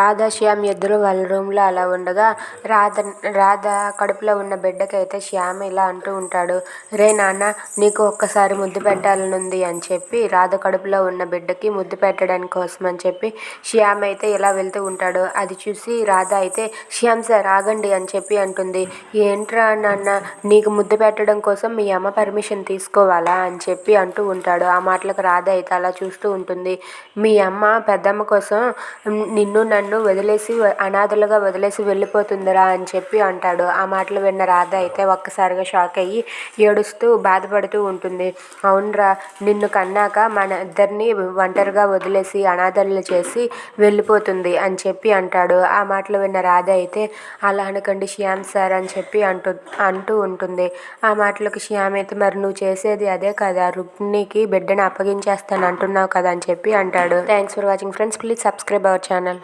రాధ, శ్యామ్ ఇద్దరూ వాళ్ళ రూమ్లో అలా ఉండగా రాధ కడుపులో ఉన్న బిడ్డకైతే శ్యామ్ ఇలా అంటూ ఉంటాడు. రే నాన్న, నీకు ఒక్కసారి ముద్దు పెట్టాలనుంది అని చెప్పి రాధ కడుపులో ఉన్న బిడ్డకి ముద్దు పెట్టడానికి కోసం అని చెప్పి శ్యామ్ అయితే ఇలా వెళ్తూ ఉంటాడు. అది చూసి రాధ అయితే శ్యామ్ సార్ ఆగండి అని చెప్పి అంటుంది. ఏంట్రా నాన్న, నీకు ముద్దు పెట్టడం కోసం మీ అమ్మ పర్మిషన్ తీసుకోవాలా అని చెప్పి అంటూ ఉంటాడు. ఆ మాటలకు రాధ అయితే అలా చూస్తూ ఉంటుంది. మీ అమ్మ పెద్దమ్మ కోసం నిన్ను నన్ను వదిలేసి అనాథలుగా వదిలేసి వెళ్ళిపోతుందిరా అని చెప్పి అంటాడు. ఆ మాటలు విన్న రాధ అయితే ఒక్కసారిగా షాక్ అయ్యి ఏడుస్తూ బాధపడుతూ ఉంటుంది. అవునరా, నిన్ను కన్నాక మన ఇద్దరిని ఒంటరిగా వదిలేసి అనాథలు చేసి వెళ్ళిపోతుంది అని చెప్పి అంటాడు. ఆ మాటలు విన్న రాధ అయితే అలా అనకండి శ్యామ్ సార్ అని చెప్పి అంటూ ఉంటుంది. ఆ మాటలకు శ్యామ్ అయితే మరి నువ్వు చేసేది అదే కదా, రుక్మిణికి బిడ్డను అప్పగించేస్తాను అంటున్నావు కదా అని చెప్పి అంటాడు. Thanks for watching friends. Please subscribe our channel.